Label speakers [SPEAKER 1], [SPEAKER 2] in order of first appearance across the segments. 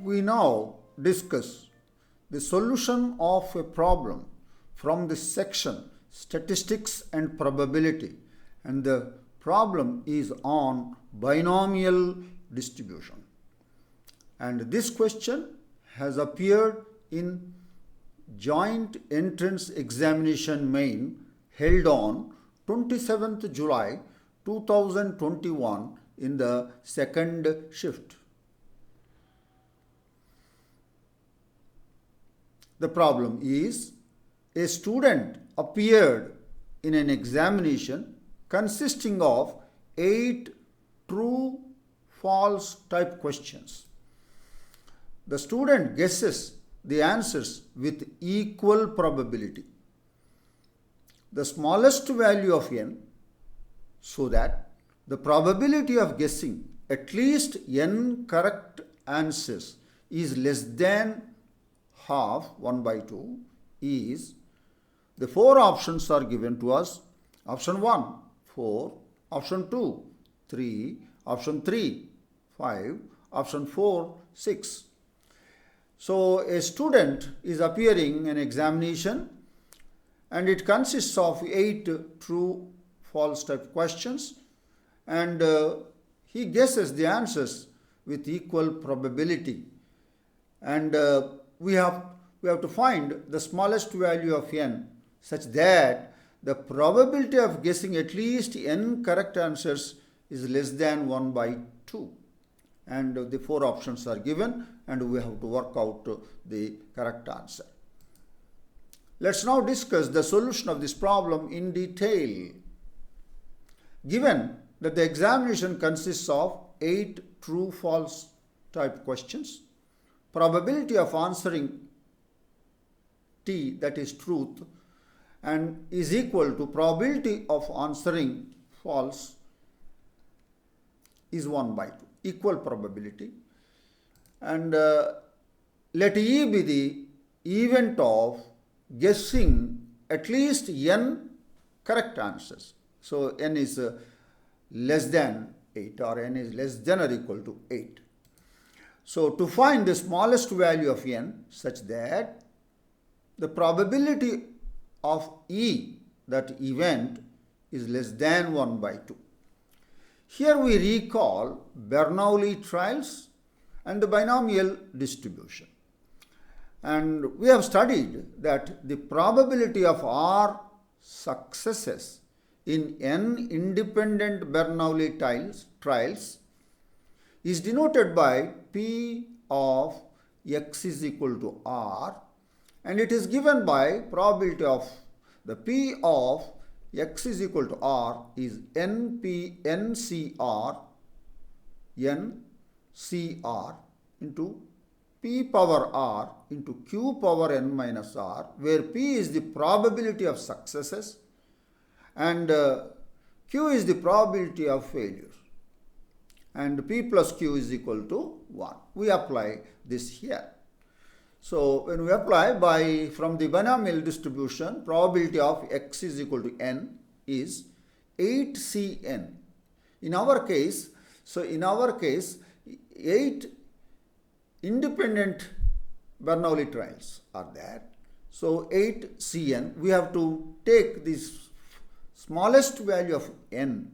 [SPEAKER 1] We now discuss the solution of a problem from the section Statistics and Probability, and the problem is on binomial distribution. And this question has appeared in Joint Entrance Examination Main held on 27th July 2021 in the second shift. The problem is, a student appeared in an examination consisting of 8 true-false type questions. The student guesses the answers with equal probability. The smallest value of n, so that the probability of guessing at least n correct answers is less than half, 1 by 2, is, the 4 options are given to us. Option 1, 4, option 2, 3, option 3, 5, option 4, 6. So a student is appearing in an examination and it consists of 8 true false type questions, and he guesses the answers with equal probability, and we have to find the smallest value of n such that the probability of guessing at least n correct answers is less than 1 by 2. And the 4 options are given and we have to work out the correct answer. Let's now discuss the solution of this problem in detail. Given that the examination consists of 8 true-false type questions, probability of answering T, that is truth, and is equal to probability of answering false is 1 by 2, equal probability. And let E be the event of guessing at least n correct answers. So n is less than 8, or n is less than or equal to 8. So to find the smallest value of n such that the probability of E, that event, is less than 1 by 2. Here we recall Bernoulli Trials and the binomial distribution. And we have studied that the probability of R successes in n independent Bernoulli trials is denoted by P of x is equal to R, and it is given by probability of the P of x is equal to R is NCR into P power R into Q power n minus R, where P is the probability of successes and Q is the probability of failures, and P plus Q is equal to 1. We apply this here. So when we apply from the binomial distribution, probability of x is equal to n is 8Cn. In our case, 8 independent Bernoulli trials are there. So 8Cn, we have to take this smallest value of n.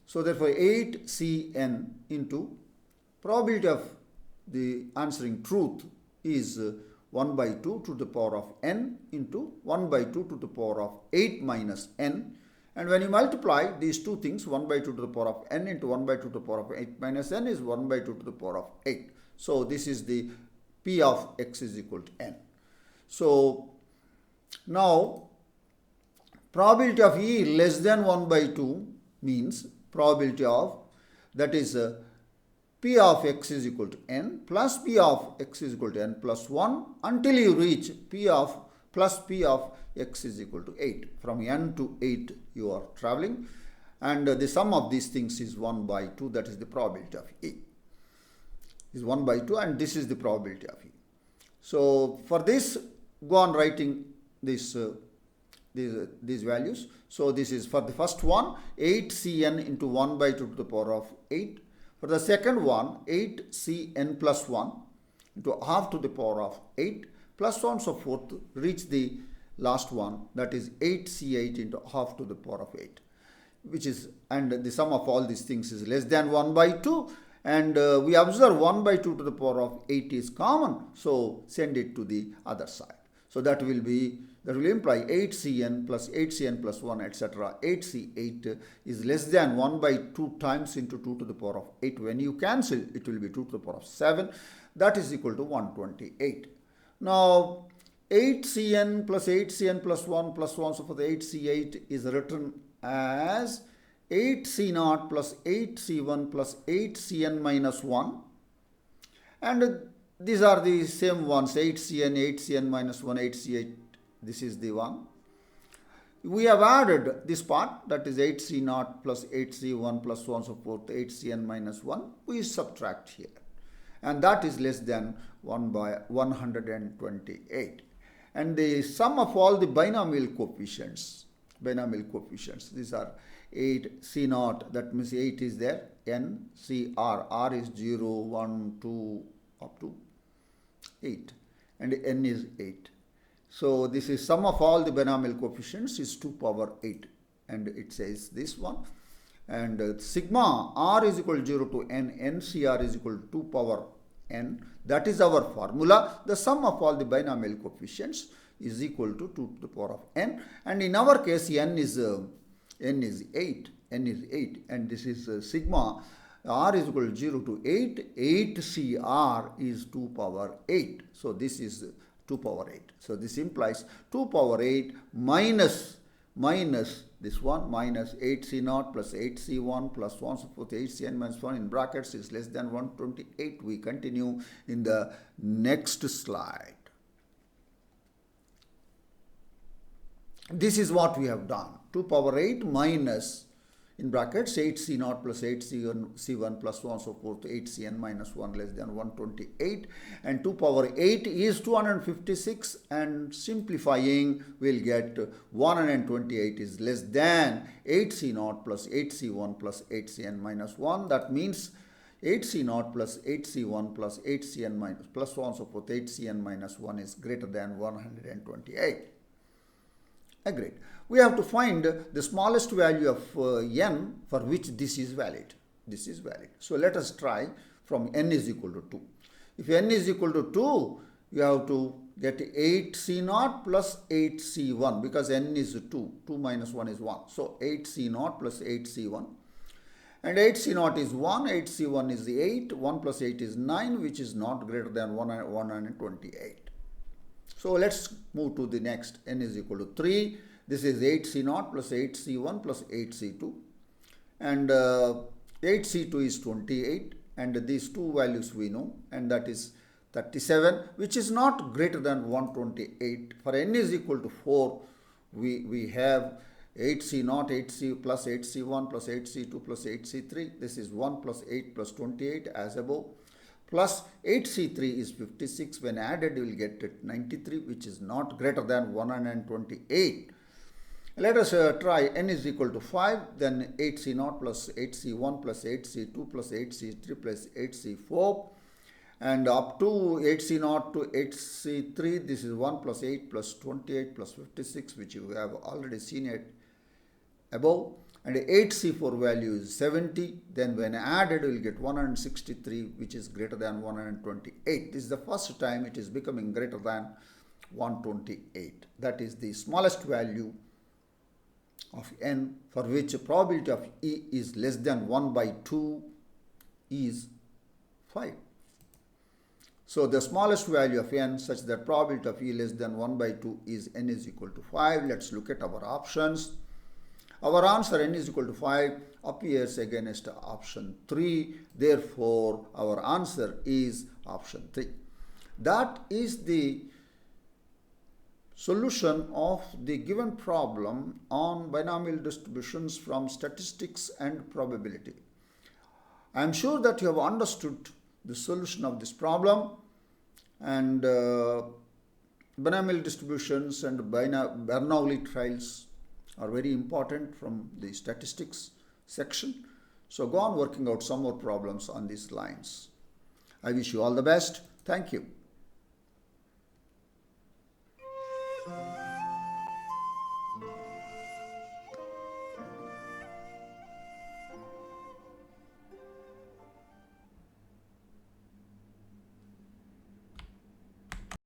[SPEAKER 1] So therefore 8Cn into probability of the answering truth is 1 by 2 to the power of n into 1 by 2 to the power of 8 minus n. And when you multiply these two things, 1 by 2 to the power of n into 1 by 2 to the power of 8 minus n is 1 by 2 to the power of 8. So this is the P of x is equal to n. So now probability of E less than 1 by 2 means probability of, that is P of x is equal to n plus P of x is equal to n plus 1 until you reach P of plus P of x is equal to 8. From n to 8 you are traveling, and the sum of these things is 1 by 2, that is the probability of E. Is 1 by 2, and this is the probability of E. So for this, go on writing these values. So this is for the first one 8Cn into 1 by 2 to the power of 8. For the second one 8Cn plus 1 into half to the power of 8 plus so on so forth, reach the last one, that is 8c8 into half to the power of 8, which is, and the sum of all these things is less than 1 by 2, and we observe 1 by 2 to the power of 8 is common, so send it to the other side. So that will imply 8cn plus 8cn plus 1, etc. 8c8 is less than 1 by 2 times into 2 to the power of 8. When you cancel, it will be 2 to the power of 7. That is equal to 128. Now, 8cn plus 8cn plus 1 plus 1, so for the 8c8 is written as 8c0 plus 8c1 plus 8cn minus 1. And these are the same ones, 8cn, 8cn minus 1, 8c8. This is the one. We have added this part, that is 8c0 plus 8c1 plus so on so forth, 8cn minus 1. We subtract here. And that is less than 1 by 128. And the sum of all the binomial coefficients, these are 8 C0, that means 8 is there, N, C, R is 0, 1, 2, up to 8, and N is 8. So this is sum of all the binomial coefficients is 2 power 8, and it says this one. And sigma R is equal to 0 to N, NCR is equal to 2 power N. That is our formula. The sum of all the binomial coefficients is equal to 2 to the power of N. And in our case, N is 8. And this is sigma R is equal to 0 to 8. 8CR is 2 power 8. So this is 2 power 8. So this implies 2 power 8 minus this one, minus 8C0 plus 8C1 plus 1 so forth, 8Cn minus 1 in brackets is less than 128. We continue in the next slide. This is what we have done. 2 power 8 minus, in brackets, 8C0 plus 8C1 plus 1 so forth, 8Cn minus 1 less than 128. And 2 power 8 is 256, and simplifying we'll get 128 is less than 8C0 plus 8C1 plus 8Cn minus 1. That means 8C0 plus 8C1 plus 8Cn minus plus 1 so forth, 8Cn minus 1 is greater than 128. Agreed. We have to find the smallest value of n for which this is valid. This is valid. So let us try from n is equal to 2. If n is equal to 2, you have to get 8C0 plus 8C1 because n is 2. 2 minus 1 is 1. So 8C0 plus 8C1. And 8C0 is 1, 8C1 is 8, 1 plus 8 is 9, which is not greater than 128. So let's move to the next. N is equal to 3. This is 8C0 plus 8C1 plus 8C2. And 8C2 is 28. And these two values we know. And that is 37, which is not greater than 128. For n is equal to 4, we have 8C0, 8C plus 8C1 plus 8C2 plus 8C3. This is 1 plus 8 plus 28 as above. Plus 8C3 is 56. When added, you will get 93, which is not greater than 128. Let us try n is equal to 5. Then 8C0 plus 8C1 plus 8C2 plus 8C3 plus 8C4. And up to 8C0 to 8C3, this is 1 plus 8 plus 28 plus 56, which you have already seen it above. And 8C4 value is 70. Then when added, we will get 163, which is greater than 128. This is the first time it is becoming greater than 128. That is the smallest value of n for which probability of E is less than 1 by 2 is 5. So the smallest value of n such that probability of E less than 1 by 2 is n is equal to 5. Let's look at our options. Our answer n is equal to 5 appears against option 3. Therefore, our answer is option 3. That is the solution of the given problem on binomial distributions from statistics and probability. I am sure that you have understood the solution of this problem, and binomial distributions and Bernoulli trials are very important from the statistics section. So go on working out some more problems on these lines. I wish you all the best. Thank you.